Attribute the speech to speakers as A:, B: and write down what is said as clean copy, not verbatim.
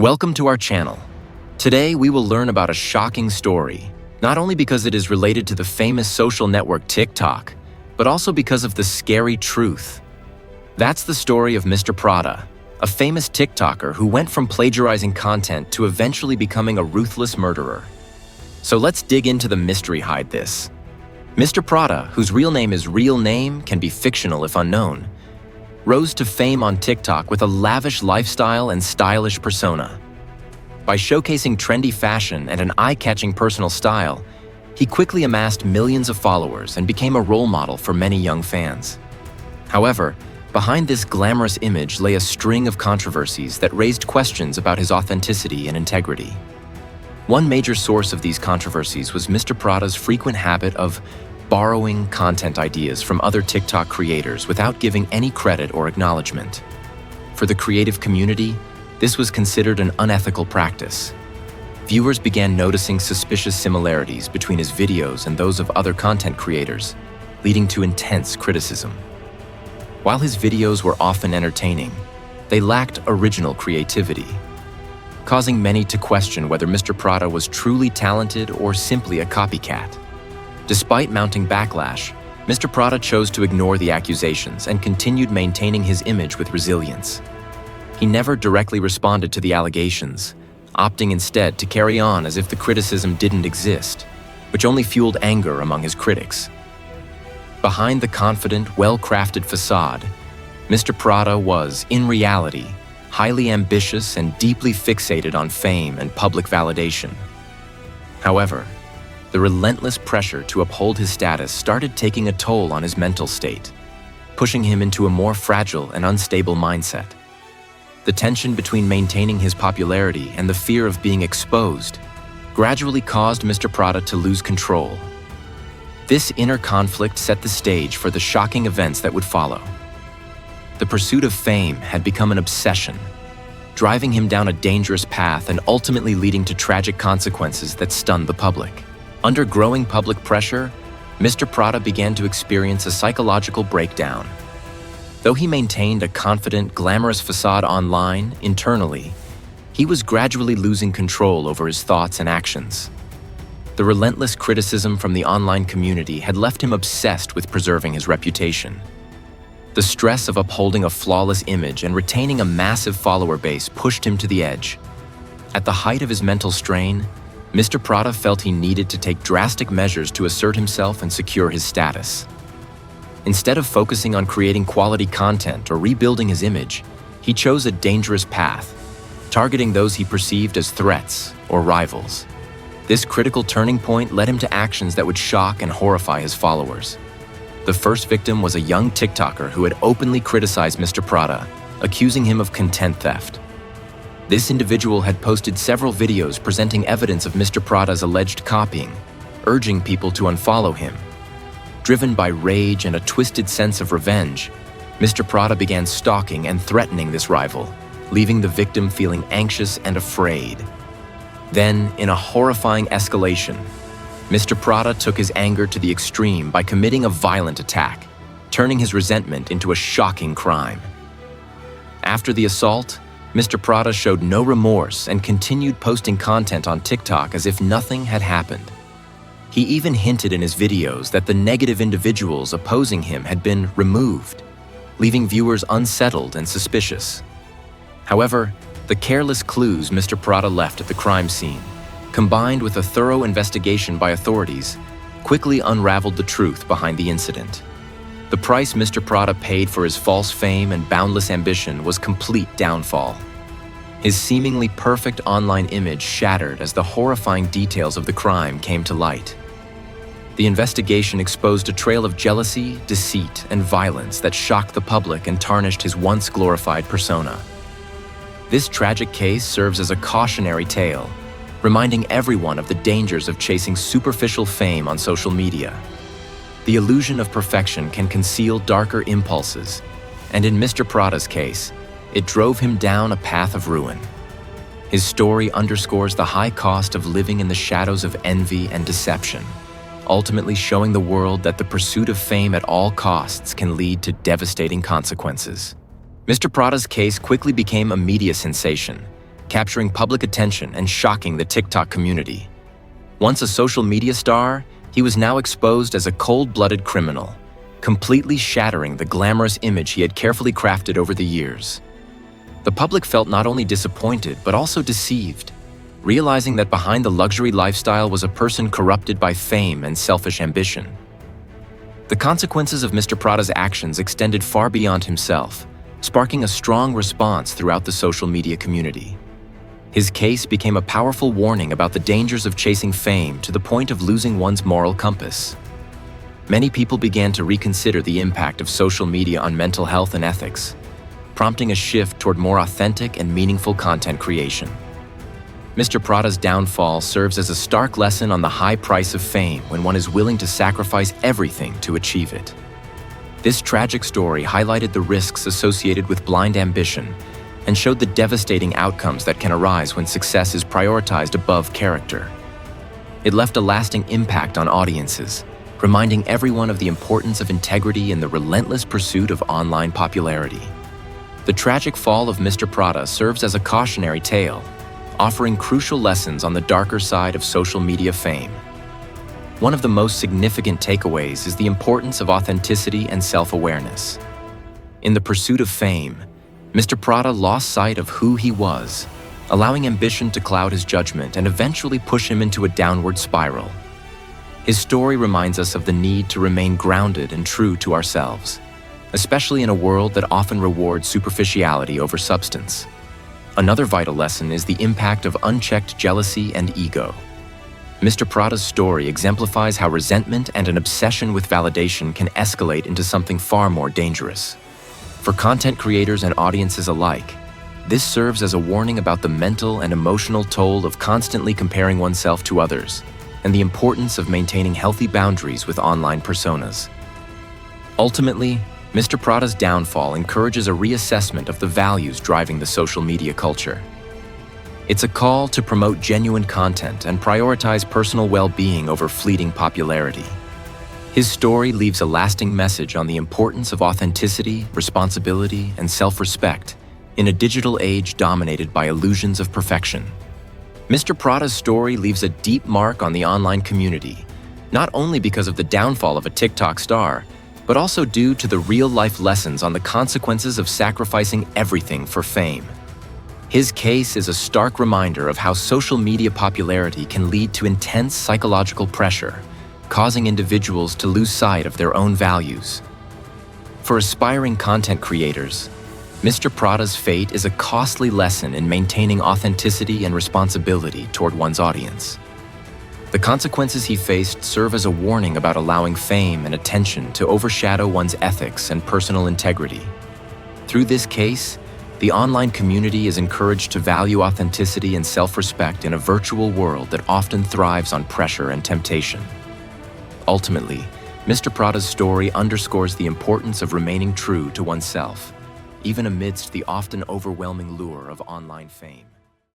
A: Welcome to our channel. Today we will learn about a shocking story, not only because it is related to the famous social network TikTok, but also because of the scary truth. That's the story of Mr. Prada, a famous TikToker who went from plagiarizing content to eventually becoming a ruthless murderer. So let's dig into the mystery behind this. Mr. Prada, whose real name can be fictional if unknown, rose to fame on TikTok with a lavish lifestyle and stylish persona. By showcasing trendy fashion and an eye-catching personal style, he quickly amassed millions of followers and became a role model for many young fans. However, behind this glamorous image lay a string of controversies that raised questions about his authenticity and integrity. One major source of these controversies was Mr. Prada's frequent habit of borrowing content ideas from other TikTok creators without giving any credit or acknowledgement. For the creative community, this was considered an unethical practice. Viewers began noticing suspicious similarities between his videos and those of other content creators, leading to intense criticism. While his videos were often entertaining, they lacked original creativity, causing many to question whether Mr. Prada was truly talented or simply a copycat. Despite mounting backlash, Mr. Prada chose to ignore the accusations and continued maintaining his image with resilience. He never directly responded to the allegations, opting instead to carry on as if the criticism didn't exist, which only fueled anger among his critics. Behind the confident, well-crafted facade, Mr. Prada was, in reality, highly ambitious and deeply fixated on fame and public validation. However, the relentless pressure to uphold his status started taking a toll on his mental state, pushing him into a more fragile and unstable mindset. The tension between maintaining his popularity and the fear of being exposed gradually caused Mr. Prada to lose control. This inner conflict set the stage for the shocking events that would follow. The pursuit of fame had become an obsession, driving him down a dangerous path and ultimately leading to tragic consequences that stunned the public. Under growing public pressure, Mr. Prada began to experience a psychological breakdown. Though he maintained a confident, glamorous facade online, internally, he was gradually losing control over his thoughts and actions. The relentless criticism from the online community had left him obsessed with preserving his reputation. The stress of upholding a flawless image and retaining a massive follower base pushed him to the edge. At the height of his mental strain, Mr. Prada felt he needed to take drastic measures to assert himself and secure his status. Instead of focusing on creating quality content or rebuilding his image, he chose a dangerous path, targeting those he perceived as threats or rivals. This critical turning point led him to actions that would shock and horrify his followers. The first victim was a young TikToker who had openly criticized Mr. Prada, accusing him of content theft. This individual had posted several videos presenting evidence of Mr. Prada's alleged copying, urging people to unfollow him. Driven by rage and a twisted sense of revenge, Mr. Prada began stalking and threatening this rival, leaving the victim feeling anxious and afraid. Then, in a horrifying escalation, Mr. Prada took his anger to the extreme by committing a violent attack, turning his resentment into a shocking crime. After the assault, Mr. Prada showed no remorse and continued posting content on TikTok as if nothing had happened. He even hinted in his videos that the negative individuals opposing him had been removed, leaving viewers unsettled and suspicious. However, the careless clues Mr. Prada left at the crime scene, combined with a thorough investigation by authorities, quickly unraveled the truth behind the incident. The price Mr. Prada paid for his false fame and boundless ambition was complete downfall. His seemingly perfect online image shattered as the horrifying details of the crime came to light. The investigation exposed a trail of jealousy, deceit, and violence that shocked the public and tarnished his once glorified persona. This tragic case serves as a cautionary tale, reminding everyone of the dangers of chasing superficial fame on social media. The illusion of perfection can conceal darker impulses, and in Mr. Prada's case, it drove him down a path of ruin. His story underscores the high cost of living in the shadows of envy and deception, ultimately showing the world that the pursuit of fame at all costs can lead to devastating consequences. Mr. Prada's case quickly became a media sensation, capturing public attention and shocking the TikTok community. Once a social media star, he was now exposed as a cold-blooded criminal, completely shattering the glamorous image he had carefully crafted over the years. The public felt not only disappointed but also deceived, realizing that behind the luxury lifestyle was a person corrupted by fame and selfish ambition. The consequences of Mr. Prada's actions extended far beyond himself, sparking a strong response throughout the social media community. His case became a powerful warning about the dangers of chasing fame to the point of losing one's moral compass. Many people began to reconsider the impact of social media on mental health and ethics, prompting a shift toward more authentic and meaningful content creation. Mr. Prada's downfall serves as a stark lesson on the high price of fame when one is willing to sacrifice everything to achieve it. This tragic story highlighted the risks associated with blind ambition and showed the devastating outcomes that can arise when success is prioritized above character. It left a lasting impact on audiences, reminding everyone of the importance of integrity in the relentless pursuit of online popularity. The tragic fall of Mr. Prada serves as a cautionary tale, offering crucial lessons on the darker side of social media fame. One of the most significant takeaways is the importance of authenticity and self-awareness. In the pursuit of fame, Mr. Prada lost sight of who he was, allowing ambition to cloud his judgment and eventually push him into a downward spiral. His story reminds us of the need to remain grounded and true to ourselves, especially in a world that often rewards superficiality over substance. Another vital lesson is the impact of unchecked jealousy and ego. Mr. Prada's story exemplifies how resentment and an obsession with validation can escalate into something far more dangerous. For content creators and audiences alike, this serves as a warning about the mental and emotional toll of constantly comparing oneself to others, and the importance of maintaining healthy boundaries with online personas. Ultimately, Mr. Prada's downfall encourages a reassessment of the values driving the social media culture. It's a call to promote genuine content and prioritize personal well-being over fleeting popularity. His story leaves a lasting message on the importance of authenticity, responsibility, and self-respect in a digital age dominated by illusions of perfection. Mr. Prada's story leaves a deep mark on the online community, not only because of the downfall of a TikTok star, but also due to the real-life lessons on the consequences of sacrificing everything for fame. His case is a stark reminder of how social media popularity can lead to intense psychological pressure, causing individuals to lose sight of their own values. For aspiring content creators, Mr. Prada's fate is a costly lesson in maintaining authenticity and responsibility toward one's audience. The consequences he faced serve as a warning about allowing fame and attention to overshadow one's ethics and personal integrity. Through this case, the online community is encouraged to value authenticity and self-respect in a virtual world that often thrives on pressure and temptation. Ultimately, Mr. Prada's story underscores the importance of remaining true to oneself, even amidst the often overwhelming lure of online fame.